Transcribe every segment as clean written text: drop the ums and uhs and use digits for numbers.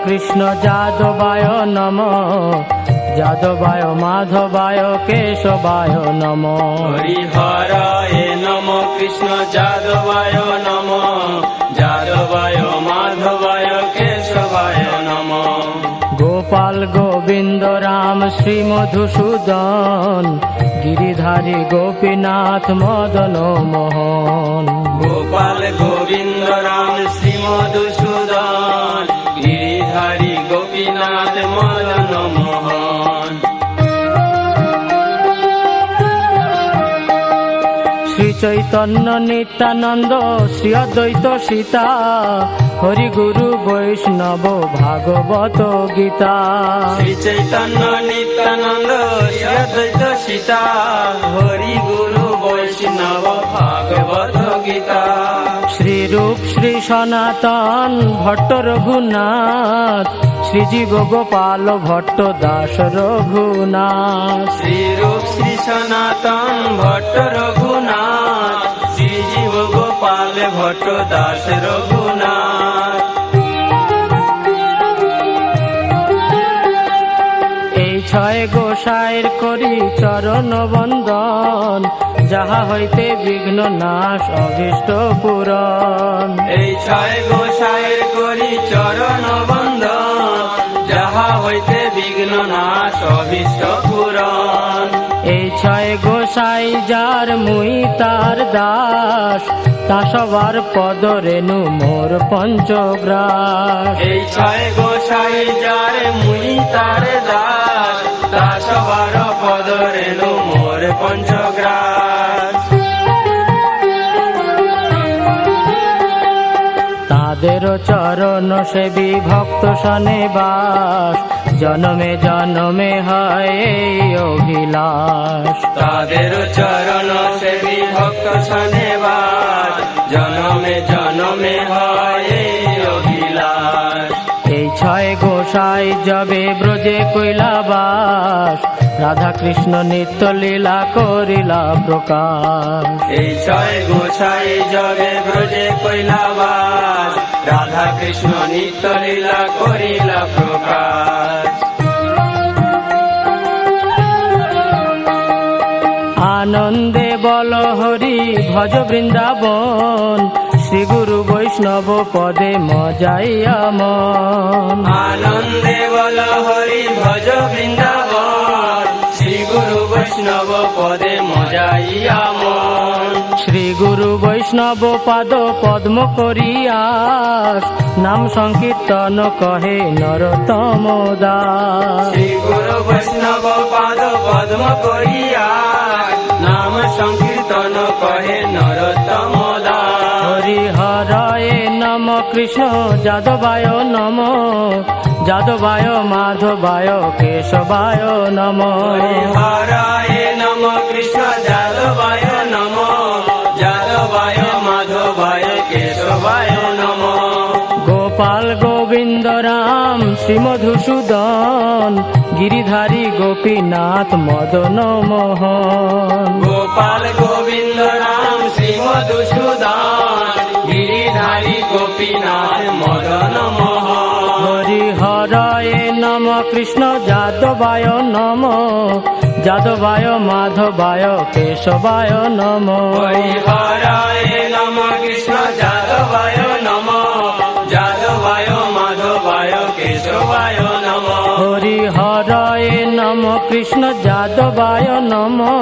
কৃষ্ণ যাদবায় নমঃ, যাদবায় মাধবায় কেশবায় নমঃ। হরিহরায় নমঃ কৃষ্ণ যাদবায় নমঃ, যাদবায় মাধবায় কেশবায় নমঃ। গোপাল গোবিন্দ রাম শ্রী মধুসূদন, গিরিধারী গোপীনাথ মদন মোহন। গোপাল গোবিন্দ রাম শ্রী মধুসূদন, গিরিধারী গোপীনাথ মদন মোহন। শ্রী চৈতন্য নিত্যানন্দ শ্রী অদ্বৈত সীতা, হরি গুরু বৈষ্ণব ভাগবত গীতা। শ্রী চৈতন্য নিত্যানন্দ শ্রী অদ্বৈত সীতা, হরি গুরু বৈষ্ণব ভাগবত গীতা। শ্রী রূপ শ্রী সনাতন ভট্ট রঘুনাথ, শ্রীজীব গোপাল ভট্ট দাস রঘুনাথ। শ্রী রূপ শ্রী সনাতন ভট্ট রঘুনাথ, শ্রীজীব গোপাল ভট্ট দাস রঘুনাথ। এই ছয় গোসাইর করি চরণ বন্দন, যাহা হইতে বিঘ্ন নাশ অভীষ্ট পূরণ। এই ছয় গোসাইয়ের করি চরণ বন্দন, যাহা হইতে বিঘ্ন নাশ অভীষ্ট পূরণ। এই ছয় গোসাই যার মুই তার দাস, তা সবার পদ রেণু মোর পঞ্চগ্রাস। এই ছয় গোসাই যার মুই তার দাস, তা সবার পদ রেণু মোর পঞ্চগ্রাস। তাদের চরণ সেবী ভক্ত সনে বাস, জনমে জনমে হয় এই অভিলাষ। তাদের চরণ সেবী ভক্ত সনে বাস, জনমে জনমে হয় এই অভিলাষ। এই ছয় গোসাই যবে ব্রজে কৈলাবাস, রাধা কৃষ্ণ নিত্য লীলা করিলা প্রকাশ। এই ছয় গোসাই জগে ব্রজে কৈলাবাস, রাধা কৃষ্ণ নিত্য লীলা করিলা প্রকাশ। আনন্দে বল হরি ভজ বৃন্দাবন, শ্রী গুরু বৈষ্ণব পদে মজাইয়া মন। আনন্দে বল হরি ভজ বৃন্দাবন, শ্রী গুরু বৈষ্ণব পদে মজাইয়া মন। শ্রী গুরু বৈষ্ণব পাদ পদ্ম করিয়াস, নাম সংকীর্তন কহে নরোত্তম দাস। শ্রী গুরু বৈষ্ণব পাদ পদ্ম করিয়া, নাম সংকীর্তন কহে নরোত্তম দাস। হরিহরায় নমঃ কৃষ্ণ যাদবায় নমঃ, যাদবায় মাধবায় কেশবায় নমঃ। হরিহরায় নমঃ কৃষ্ণ যাদবায় নমঃ, যাদবায় মাধবায় কেশবায় নমঃ। গোপাল গোবিন্দ রাম শ্রী মধুসূদন, গিরিধারী গোপীনাথ মদন মোহন। গোপাল গোবিন্দ রাম শ্রী মধুসূদন, গিরিধারী গোপীনাথ মদন মোহন। হরিহরায় নমঃ কৃষ্ণ যাদবায় নমঃ, যাদবায় মাধবায় কেশবায় নমঃ। হরিহরায় নমঃ কৃষ্ণ যাদবায় নমঃ, যাদবায় মাধবায় কেশবায় নমঃ। হরিহরায় নমঃ কৃষ্ণ যাদবায় নমঃ,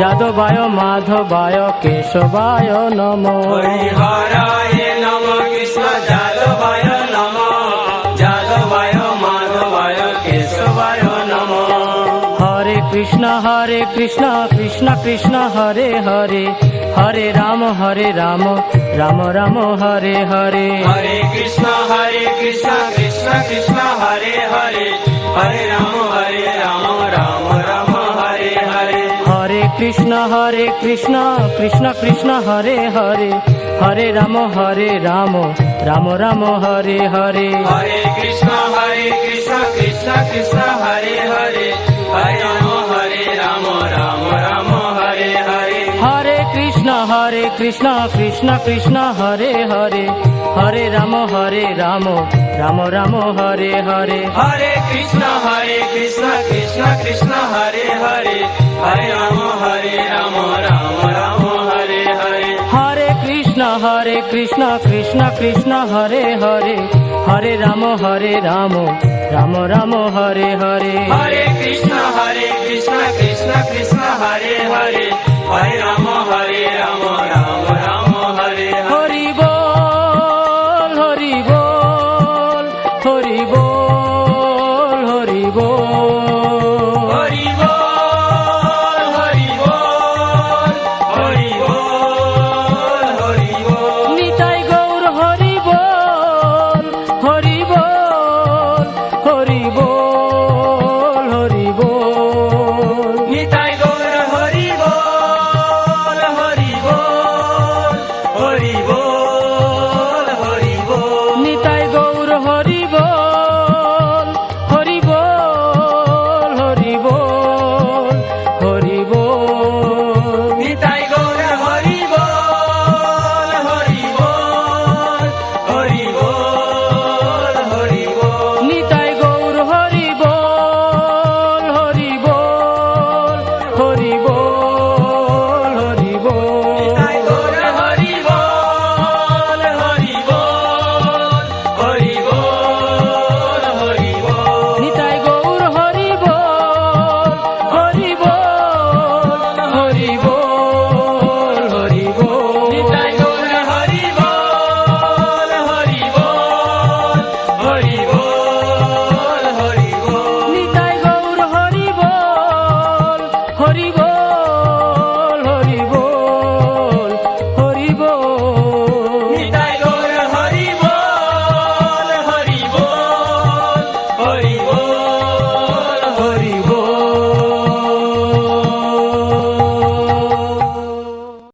যাদবায় মাধবায় কেশবায় নমঃ। হরিহরায় নমঃ কৃষ্ণ যাদবায় নমঃ, যাদবায় মাধবায় কেশবায় নমঃ। হরে কৃষ্ণ কৃষ্ণ কৃষ্ণ হরে হরে, হরে রাম রাম রাম হরে হরে। হরে কৃষ্ণ কৃষ্ণ কৃষ্ণ হরে হরে, হরে রাম রাম রাম হরে হরে। হরে কৃষ্ণ কৃষ্ণ কৃষ্ণ হরে হরে, হরে রাম রাম রাম হরে হরে। হরে কৃষ্ণ কৃষ্ণ কৃষ্ণ হরে হরে, হরে রাম রাম রাম হরে হরে। হরে কৃষ্ণ কৃষ্ণ কৃষ্ণ হরে হরে, হরে রাম রাম রাম হরে হরে হরে কৃষ্ণ কৃষ্ণ কৃষ্ণ হরে হরে হরে রাম রাম রাম হরে হরে হরে কৃষ্ণ কৃষ্ণ কৃষ্ণ হরে হরে হরে রাম রাম রাম হরে হরে হরে কৃষ্ণ কৃষ্ণ কৃষ্ণ হরে হরে হরে রাম